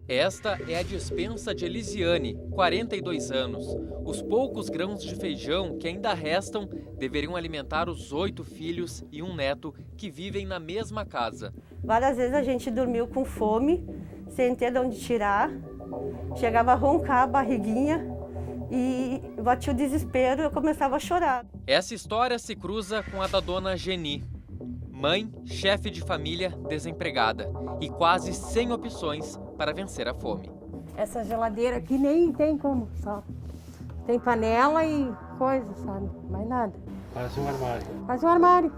Esta é a despensa de Elisiane, 42 anos. Os poucos grãos de feijão que ainda restam deveriam alimentar os 8 filhos e um neto que vivem na mesma casa. Várias vezes a gente dormiu com fome, sem ter de onde tirar. Chegava a roncar a barriguinha e batia o desespero e eu começava a chorar. Essa história se cruza com a da dona Geni. Mãe, chefe de família, desempregada e quase sem opções para vencer a fome. Essa geladeira aqui nem tem como, só tem panela e coisa, sabe? Mais nada. Parece um armário. Faz um armário.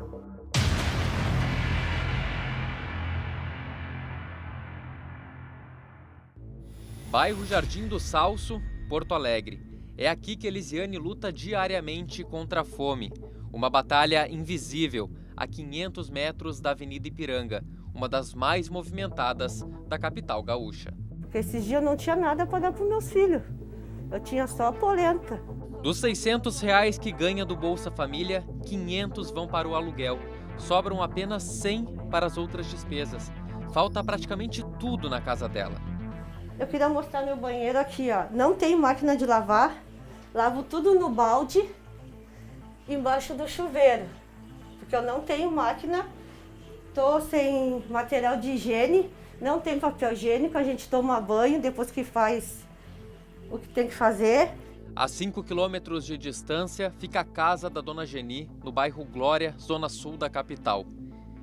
Bairro Jardim do Salso, Porto Alegre. É aqui que Elisiane luta diariamente contra a fome. Uma batalha invisível, a 500 metros da Avenida Ipiranga, uma das mais movimentadas da capital gaúcha. Porque esses dias eu não tinha nada para dar para os meus filhos. Eu tinha só a polenta. Dos R$600 que ganha do Bolsa Família, 500 vão para o aluguel. Sobram apenas 100 para as outras despesas. Falta praticamente tudo na casa dela. Eu queria mostrar meu banheiro aqui, ó. Não tem máquina de lavar. Lavo tudo no balde, embaixo do chuveiro. Porque eu não tenho máquina, tô sem material de higiene, não tem papel higiênico, a gente toma banho depois que faz o que tem que fazer. A 5 quilômetros de distância fica a casa da dona Geni, no bairro Glória, zona sul da capital.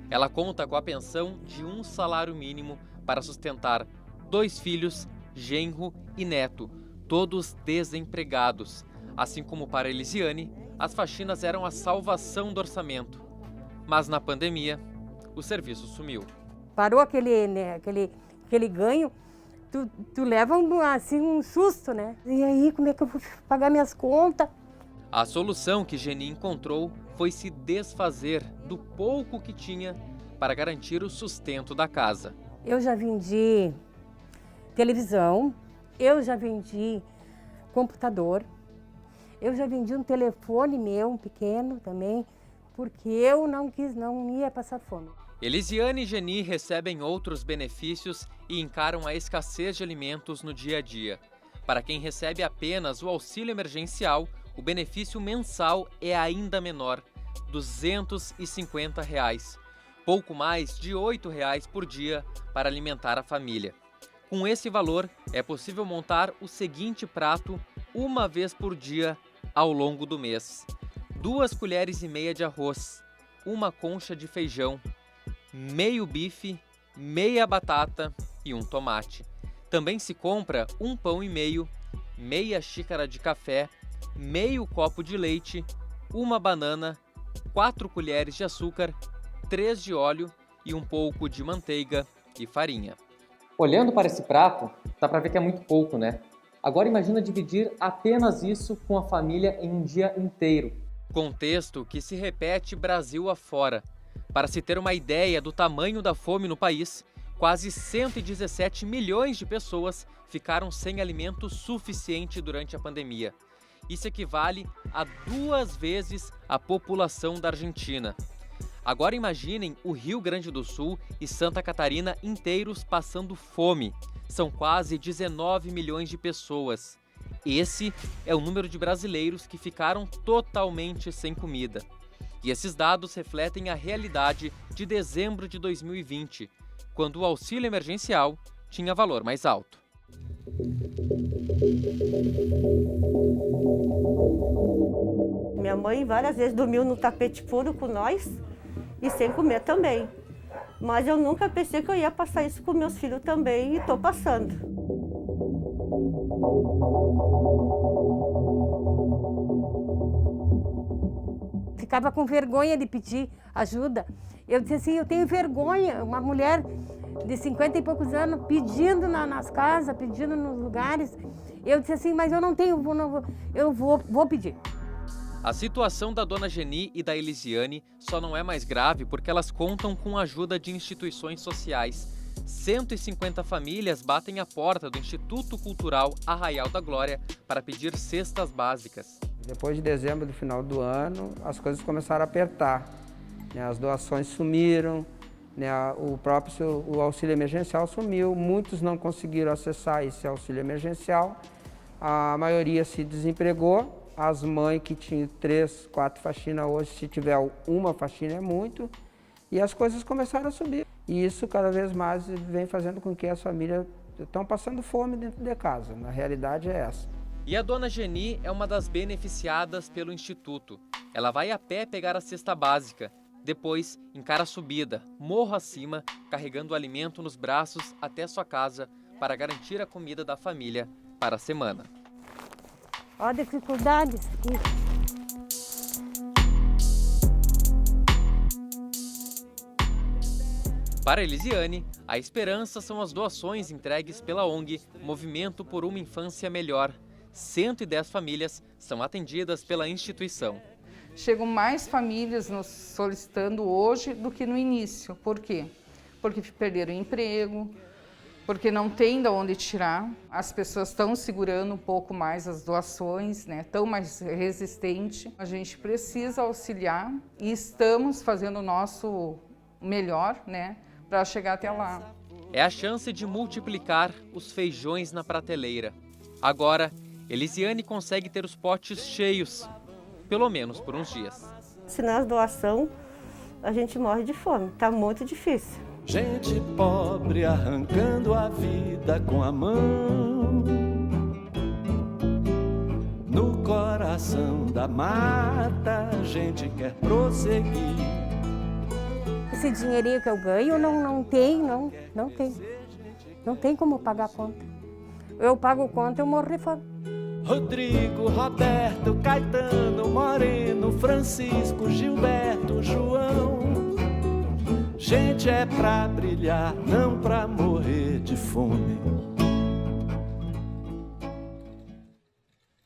Ela conta com a pensão de um salário mínimo para sustentar 2 filhos, genro e neto, todos desempregados. Assim como para Elisiane, as faxinas eram a salvação do orçamento. Mas na pandemia, o serviço sumiu. Parou aquele ganho, tu leva assim, um susto, né? E aí, como é que eu vou pagar minhas contas? A solução que Geni encontrou foi se desfazer do pouco que tinha para garantir o sustento da casa. Eu já vendi televisão, eu já vendi computador, eu já vendi um telefone meu, um pequeno também, porque eu não ia passar fome. Elisiane e Geni recebem outros benefícios e encaram a escassez de alimentos no dia a dia. Para quem recebe apenas o auxílio emergencial, o benefício mensal é ainda menor, R$ 250, pouco mais de R$ 8 por dia para alimentar a família. Com esse valor, é possível montar o seguinte prato uma vez por dia ao longo do mês: 2 colheres e meia de arroz, uma concha de feijão, meio bife, meia batata e um tomate. Também se compra um pão e meio, meia xícara de café, meio copo de leite, uma banana, 4 colheres de açúcar, 3 de óleo e um pouco de manteiga e farinha. Olhando para esse prato, dá para ver que é muito pouco, né? Agora imagina dividir apenas isso com a família em um dia inteiro. Contexto que se repete Brasil afora. Para se ter uma ideia do tamanho da fome no país, quase 117 milhões de pessoas ficaram sem alimento suficiente durante a pandemia. Isso equivale a 2 vezes a população da Argentina. Agora imaginem o Rio Grande do Sul e Santa Catarina inteiros passando fome. São quase 19 milhões de pessoas. Esse é o número de brasileiros que ficaram totalmente sem comida. E esses dados refletem a realidade de dezembro de 2020, quando o auxílio emergencial tinha valor mais alto. Minha mãe várias vezes dormiu no tapete puro com nós e sem comer também. Mas eu nunca pensei que eu ia passar isso com meus filhos também e estou passando. Ficava com vergonha de pedir ajuda. Eu disse assim, eu tenho vergonha, uma mulher de 50 e poucos anos pedindo nas casas, pedindo nos lugares. Eu disse assim, mas eu não tenho, eu vou pedir. A situação da dona Geni e da Elisiane só não é mais grave porque elas contam com a ajuda de instituições sociais. 150 famílias batem a porta do Instituto Cultural Arraial da Glória para pedir cestas básicas. Depois de dezembro, do final do ano, as coisas começaram a apertar. As doações sumiram, né? O auxílio emergencial sumiu, muitos não conseguiram acessar esse auxílio emergencial, a maioria se desempregou, as mães que tinham 3, 4 faxinas hoje, se tiver uma faxina é muito, e as coisas começaram a subir. E isso cada vez mais vem fazendo com que as famílias estão passando fome dentro de casa, na realidade é essa. E a dona Geni é uma das beneficiadas pelo Instituto. Ela vai a pé pegar a cesta básica, depois encara a subida, morro acima, carregando o alimento nos braços até sua casa para garantir a comida da família para a semana. Ó, dificuldades aqui. Para Elisiane, a esperança são as doações entregues pela ONG Movimento por uma Infância Melhor. 110 famílias são atendidas pela instituição. Chegam mais famílias nos solicitando hoje do que no início. Por quê? Porque perderam o emprego, porque não tem de onde tirar. As pessoas estão segurando um pouco mais as doações, né? Estão mais resistentes. A gente precisa auxiliar e estamos fazendo o nosso melhor, né, para chegar até lá. É a chance de multiplicar os feijões na prateleira. Agora, Elisiane consegue ter os potes cheios, pelo menos por uns dias. Se nas doação, a gente morre de fome, tá muito difícil. Gente pobre arrancando a vida com a mão, no coração da mata a gente quer prosseguir. Esse dinheirinho que eu ganho não tem como pagar a conta. Eu pago conta, eu morro de fome. Rodrigo, Roberto, Caetano, Moreno, Francisco, Gilberto, João. Gente é pra brilhar, não pra morrer de fome.